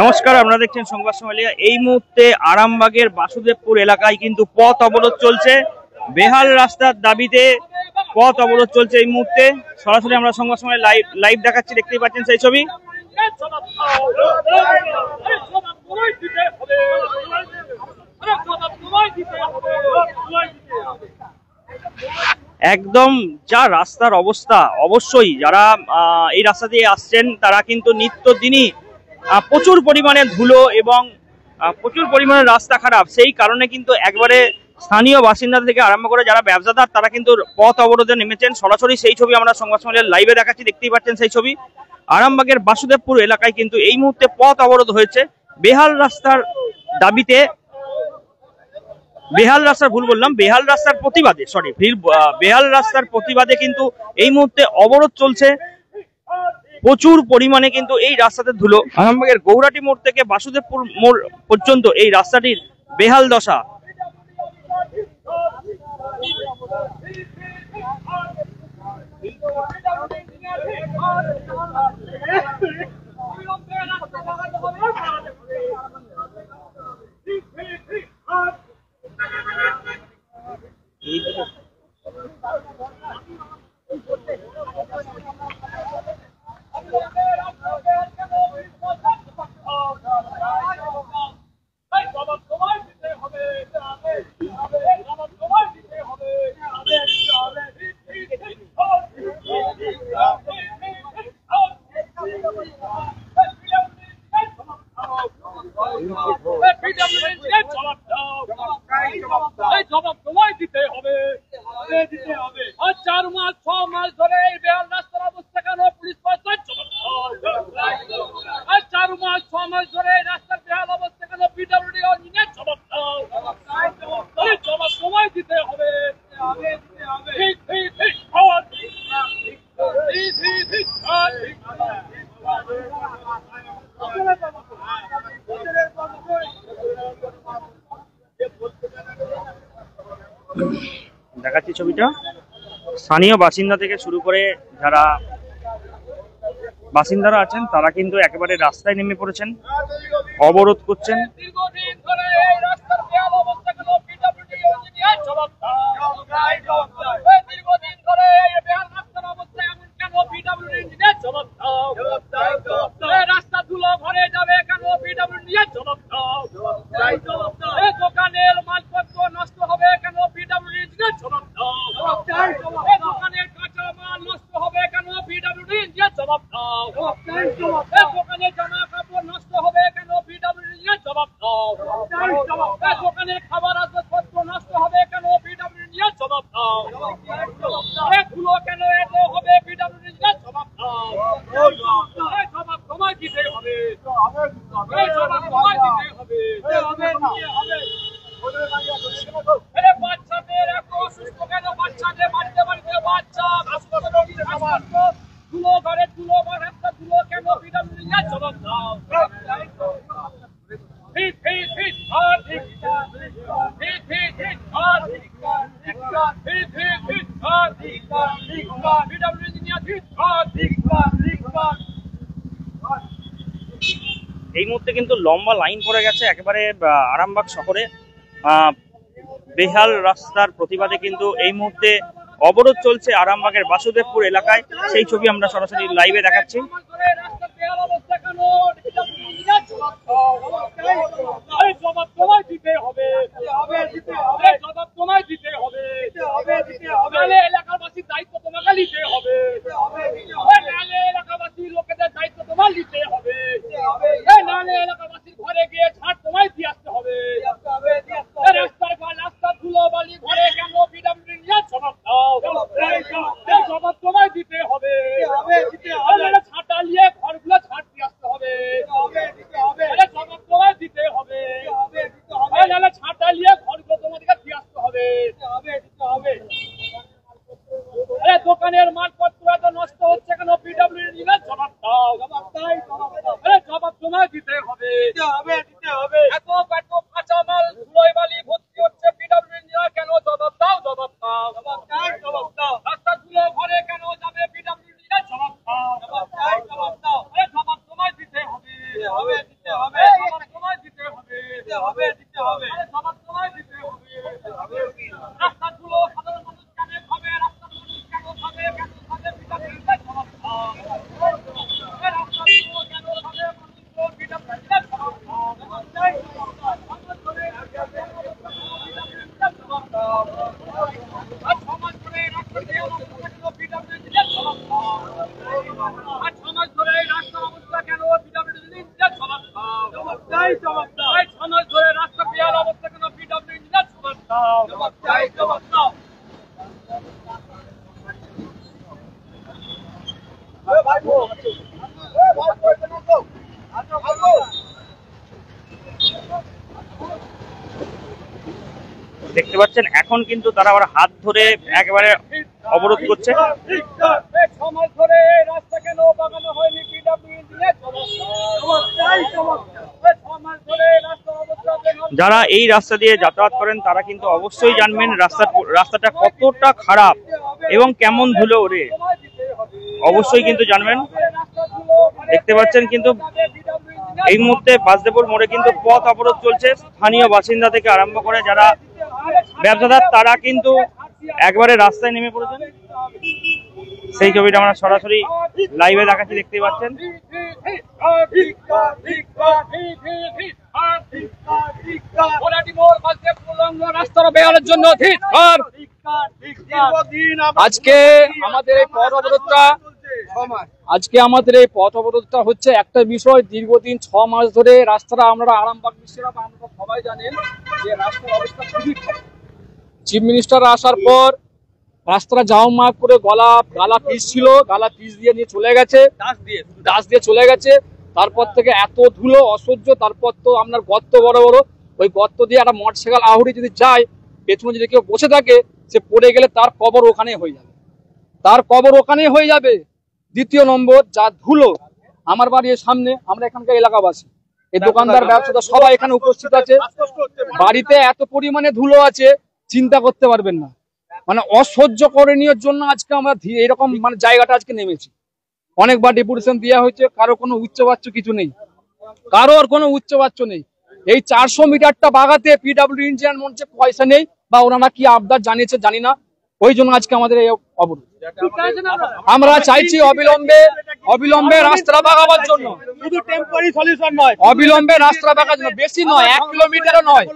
নমস্কার, আপনারা দেখছেন সংবাদ সমালিয়া। এই মুহূর্তে আরামবাগের বাসুদেবপুর এলাকায় কিন্তু পথ অবরোধ চলছে। বেহাল রাস্তার দাবিতে পথ অবরোধ চলছে এই মুহূর্তে। সরাসরি আমরা সংবাদ সমালিয়া লাইভ দেখাচ্ছি, দেখতেই পাচ্ছেন সেই ছবি। একদম যা রাস্তার অবস্থা, অবশ্যই যারা এই রাস্তা দিয়ে আসছেন তারা কিন্তু নিত্যদিনই প্রচুর পরিমাণে ধুলো এবং প্রচুর পরিমাণে রাস্তা খারাপ, সেই কারণে কিন্তু একবারে স্থানীয় বাসিন্দা থেকে আরম্ভ করে যারা ব্যবসাদার তারা কিন্তু পথ অবরোধে নেমেছেন। সরাসরি সেই ছবি আমরা সংবাদ সম্মেলনের লাইভে দেখাচ্ছি, দেখতেই পাচ্ছেন সেই ছবি। আরামবাগের বাসুদেবপুর এলাকায় কিন্তু এই মুহূর্তে পথ অবরোধ হয়েছে বেহাল রাস্তার দাবিতে, বেহাল রাস্তার প্রতিবাদে, বেহাল রাস্তার প্রতিবাদে কিন্তু এই মুহূর্তে অবরোধ চলছে। প্রচুর পরিমাণে কিন্তু এই রাস্তাতে ধুলো। আরামবাগের গৌরাটি মোড় থেকে বাসুদেবপুর মোড় পর্যন্ত এই রাস্তাটির বেহাল দশা। দেখাচ্ছি ছবিটা। স্থানীয় বাসিন্দা থেকে শুরু করে যারা বাসিন্দারা আছেন তারা কিন্তু একেবারে রাস্তায় নেমে পড়েছেন, অবরোধ করছেন। এই মুহূর্তে কিন্তু লম্বা লাইন পড়ে গেছে একেবারে আরামবাগ শহরে। বেহাল রাস্তার প্রতিবাদে কিন্তু এই মুহূর্তে অবরোধ চলছে আরামবাগের বাসুদেবপুর এলাকায়, সেই ছবি আমরা সরাসরি লাইভে দেখাচ্ছি। এলাকাবাসীর দায়িত্ব তোমাকে নিতে হবে, এলাকাবাসী লোকেদের দায়িত্ব তোমার নিতে হবে, নাহলে এলাকাবাসীর ঘরে গিয়ে ছাড় তোমায় দিয়ে আসতে হবে। রাস্তার ধুলো বালি ঘরে কেন পিডব্লিউডি নিয়ে জবাব দাও, জবাব তোমায় দিতে হবে। ছাঁটা ধরে রাস্তা বেহাল অবস্থা কেন পিডব্লিউ ইঞ্জিনিয়ার জবাব দাও, জবাব দাও। দেখতে পাচ্ছেন এখন কিন্তু তারা আবার হাত ধরে একেবারে অবরোধ করছে। রাস্তা কেন বাগানো হয়নি পিডব্লিউ ইঞ্জিনিয়ার যারা এই রাস্তা দিয়ে যাতায়াত করেন তারা কিন্তু অবশ্যই জানবেন রাস্তাটা কতটা খারাপ এবং কেমন ধুলো ওড়ে, অবশ্যই কিন্তু জানবেন। দেখতে পাচ্ছেন কিন্তু এই মুহূর্তে বাসদেবপুর মোড়ে কিন্তু পথ অবরোধ চলছে। স্থানীয় বাসিন্দা থেকে আরম্ভ করে যারা ব্যবসাদার তারা কিন্তু একবারে রাস্তায় নেমে পড়েছেন। সেই ছবিটা আমরা সরাসরি লাইভে দেখাচ্ছি, দেখতে পাচ্ছেন। রাস্তার বেহালের জন্য আজকে আমাদের এই পথ অবরোধটা হচ্ছে একটা বিষয়। দীর্ঘদিন 6 মাস ধরে রাস্তাটা আমরা আরামবাগ বিশ্বরাম আমরা সবাই জানেন যে রাস্তার অবস্থা খুবই খারাপ। চিফ মিনিস্টার আসার পর রাস্তাটা জামমাগ করে গালা পিচ ছিল, গালা পিচ দিয়ে নিয়ে চলে গেছে, দাস দিয়ে চলে গেছে। তারপর থেকে এত ধুলো অসহ্য। তারপর তো আপনার গর্ত বড় বড়, ওই গর্ত দিয়ে একটা মোটরসাইকেল আহুড়ি যদি যায়, পেছনে যদি কেউ বসে থাকে সে পড়ে গেলে তার কবর ওখানেই হয়ে যাবে, দ্বিতীয় নম্বর যা ধুলো, আমার বাড়ির সামনে, আমরা এখানকার এলাকাবাসী, এই দোকানদার ব্যবসাদার সবাই এখানে উপস্থিত আছে, বাড়িতে এত পরিমাণে ধুলো আছে চিন্তা করতে পারবেন না। মানে অসহ্য করণীয়র জন্য আজকে আমরা এরকম মানে জায়গাটা আজকে নেমেছি। অনেকবার ডেপুটেশন দেওয়া হয়েছে, কারো কোনো উচ্চবাচ্য কিছু নেই, কারোর কোনো উচ্চবাচ্য নেই। এই 400 মিটারটা বাগাতে পিডব্লিউ ইঞ্জিনিয়ার মঞ্চে পয়সা নেই, বা ওনারা কি আবদার জানিয়েছে জানি না, ওই জন্য আজকে আমাদের এই অবরোধ। আমরা চাইছি অবিলম্বে রাস্তা বাগাবার জন্য, শুধু টেম্পোরারি সলিউশন নয়, অবিলম্বে রাস্তা বাগার জন্য। বেশি নয়, 1 কিলোমিটারও নয়,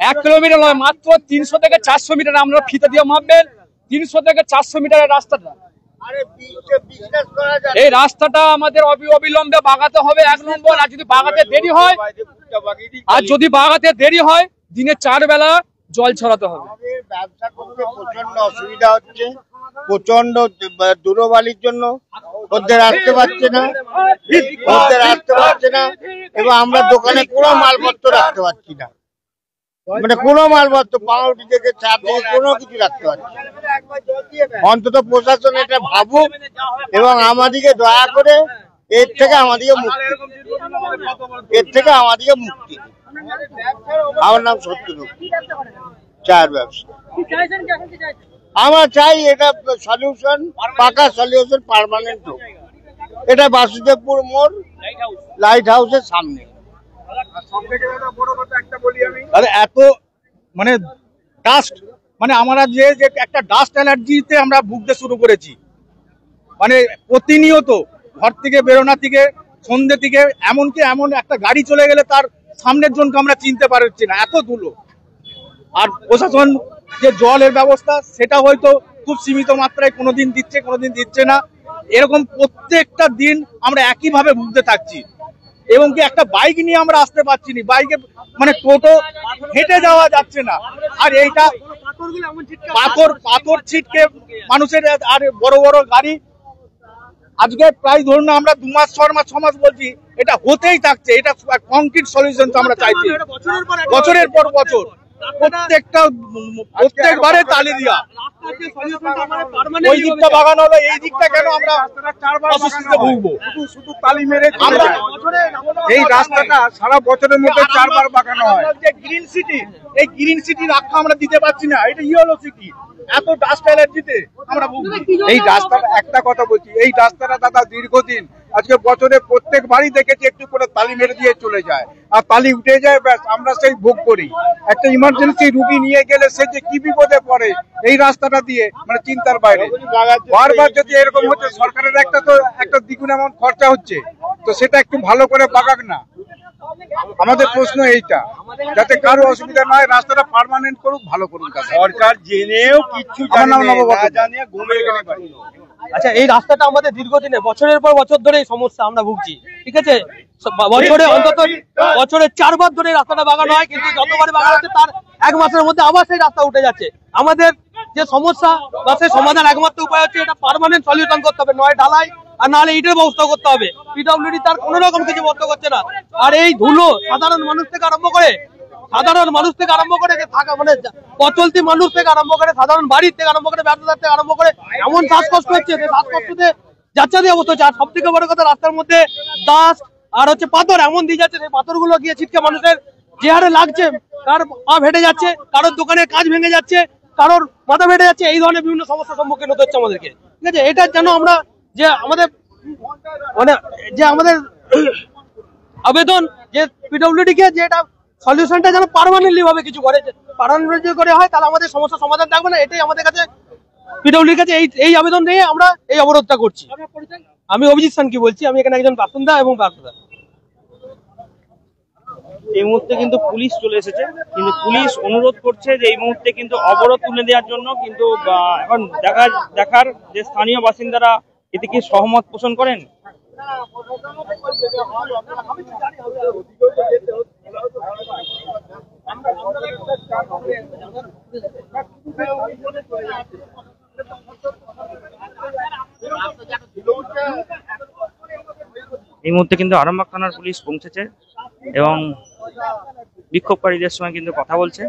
1 কিলোমিটার নয়, মাত্র 300 থেকে 400 মিটার। আমরা ফিতে দিয়ে মাপবেন 300 থেকে 400 মিটারের রাস্তাটা। এই রাস্তাটা আমাদের অবিলম্বে বাগাতে হবে 1 নম্বর। আর যদি বাগাতে দেরি হয় দিনে 4 বেলা জল ছড়াতে হবে। ব্যবসা করতে প্রচন্ড অসুবিধা হচ্ছে, প্রচন্ড ধুলোবালির জন্য ওদের আসতে পারছে না, এবং আমরা দোকানে কোনো মালপত্র রাখতে পারছি না, মানে কোনো মালপত্র পাউরুটি থেকে চা থেকে কোনো কিছু রাখতে পারছি না। অন্তত প্রশাসন এটা ভাবুক এবং আমাদেরকে দয়া করে এর থেকে আমাদেরকে মুক্তি। আমার নাম সত্যরূপ, চায়ের ব্যবসা। আমরা চাই এটা সলিউশন, পাকা সলিউশন, পার্মানেন্ট হোক। এটা বাসুদেবপুর মোড় লাইট হাউসের সামনে। এত মানে ডাস্ট, মানে আমরা যে একটা ডাস্ট অ্যালার্জিতে আমরা ভুগতে শুরু করেছি। মানে প্রতিনিয়ত ঘর থেকে বেরোনা থেকে সন্ধ্যে থেকে এমনকি এমন একটা গাড়ি চলে গেলে তার সামনের জনকে আমরা চিনতে পারছি না, এত ধুলো। আর প্রশাসন যে জলের ব্যবস্থা সেটা হয়তো খুব সীমিত মাত্রায় কোনোদিন দিচ্ছে, কোনোদিন দিচ্ছে না। এরকম প্রত্যেকটা দিন আমরা একইভাবে ভুগতে থাকছি। এবং কি একটা বাইক নিয়ে আমরা আসতে পারছি না, বাইকে মানে টোটো হেঁটে যাওয়া যাচ্ছে না। আর এইটা পাথর ছিটকে মানুষের, আর বড় বড় গাড়ি। আজকে প্রায় ধরুন আমরা 2 মাস 6 মাস বলছি, এটা হতেই থাকছে। এটা কংক্রিট সলিউশন তো আমরা চাইছি, বছরের পর বছর প্রত্যেকবারে তালি দিয়া। ওই দিকটা বাগানো হলো, এই দিকটা কেন আমরা অস্বস্তিতে ভুগবো? শুধু তালি মেরে আমরা এই রাস্তাটা সারা বছরের মধ্যে 4 বার বাগানো হয়। যে গ্রিন সিটি, এই গ্রিন সিটির আখ্যা আমরা দিতে পারছি না, এটা ইয়েলো সিটি। এত ডাস্ট অ্যালার্জিতে আমরা ভুগছি। এই রাস্তাটা, একটা কথা বলছি, এই রাস্তাটা দাদা দীর্ঘদিন, আজকে বছরে প্রত্যেক বাড়ি দেখেছি একটু করে তালি মেরে দিয়ে চলে যায়, আর তালি উঠে যায়, ব্যাস আমরা সেই ভোগ করি। একটা ইমার্জেন্সি রুগী নিয়ে গেলে সে যে কি বিপদে পড়ে এই রাস্তাটা দিয়ে, মানে চিন্তার বাইরে। বারবার যদি এরকম হচ্ছে, সরকারের একটা দ্বিগুণ অ্যামাউন্ট খরচা হচ্ছে, তো সেটা একটু ভালো করে বাগাক না। আমাদের প্রশ্ন এইটা, যাতে কারো অসুবিধা না হয়, রাস্তাটা পার্মানেন্ট করুক, ভালো করুক। সরকার জেনেও কিচ্ছু জানিয়ে ঘুমিয়ে গেলে। আচ্ছা, এই রাস্তাটা আমাদের দীর্ঘদিনে বছরের পর বছর ধরে এই সমস্যা আমরা ভুগছি, ঠিক আছে? বছরে অন্তত বছরে 4 বার ধরে রাস্তাটা বাগানো হয়, কিন্তু যতবার বাগানো হচ্ছে তার 1 মাসের মধ্যে আবার সেই রাস্তা উঠে যাচ্ছে। আমাদের যে সমস্যা বা সেই সমাধান একমাত্র উপায় হচ্ছে এটা পার্মানেন্ট সলিউশন করতে হবে, নয় ঢালাই আর নাহলে ইটের ব্যবস্থা করতে হবে। পিডব্লিউডি তার কোনো রকম কিছু ব্যবস্থা করছে না। আর এই ধুলো সাধারণ মানুষ থেকে আরম্ভ করে যে থাকা মানে পথ চলতি মানুষ থেকে আরম্ভ করে সাধারণ বাড়ির থেকে আরম্ভ করে ব্যবসাদার থেকে আরম্ভ করে এমন শ্বাসকষ্ট হচ্ছে, যে শ্বাসকষ্টতে যাচ্ছে অবস্থা হচ্ছে। আর সব থেকে বড় কথা, রাস্তার মধ্যে দাস আর হচ্ছে পাথর এমন দিয়ে যাচ্ছে, সেই পাথরগুলো গিয়ে ছিটকে মানুষের যে হারে লাগছে, কার পা ফেটে যাচ্ছে, কারোর দোকানের কাজ ভেঙে যাচ্ছে, কারোর মাথা ফেটে যাচ্ছে, এই ধরনের বিভিন্ন সমস্যার সম্মুখীন হতে হচ্ছে আমাদেরকে। ঠিক আছে, এটা যেন আমরা যে আমাদের আবেদন যে পিডব্লিউডি কে যে এটা সলিউশনটা যেন পার্মানেন্টলি ভাবে কিছু করে, পার্মানেন্টলি করে হয়, তাহলে আমাদের সমস্যার সমাধান থাকবে না। এটাই আমাদের কাছে পিডব্লিউডির কাছে এই আবেদন নিয়ে আমরা এই অবরোধটা করছি। আমি অভিজিৎ সানকি বলছি, আমি এখানে একজন বাসিন্দা এবং বাসিন্দা। এই মুহূর্তে কিন্তু পুলিশ চলে এসেছে, কিন্তু পুলিশ অনুরোধ করছে যে এই মুহূর্তে কিন্তু অবরোধ তুলে দেওয়ার জন্য, কিন্তু এখন দেখার যে স্থানীয় বাসিন্দারা এতে কি সহমত পোষণ করেন। এই মুহূর্তে কিন্তু আরামবাগ থানার পুলিশ পৌঁছেছে এবং বিক্ষোভকারীদের সঙ্গে কিন্তু কথা বলছে।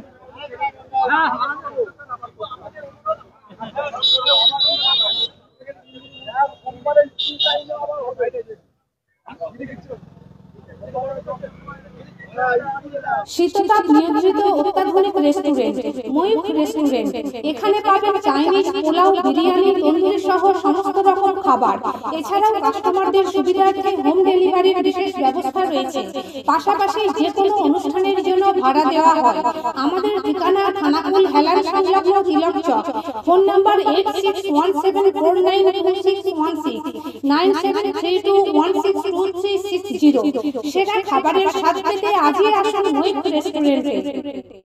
শীততাপ নিয়ন্ত্রিত অত্যাধুনিক রেস্টুরেন্ট ময়ূখ রেস্টুরেন্ট। এখানে পাবেন চাইনিজ, পোলাও, বিরিয়ানি, তন্দুরি সহ সমস্ত রকম খাবার। এছাড়াও কাস্টমারদের সুবিধার্থে হোম ডেলিভারির বিশেষ ব্যবস্থা রয়েছে। পাশাপাশি যে কোনো অনুষ্ঠানের জন্য ভাড়া দেওয়া হয়। আমাদের ঠিকানা থানাকুল হেলান সংলগ্ন তিলক চক। Phone number 8617492616 9732162360। সেরা খাবারের স্বাদ পেতে আজই আসুন ময়ূখ রেস্টুরেন্টে।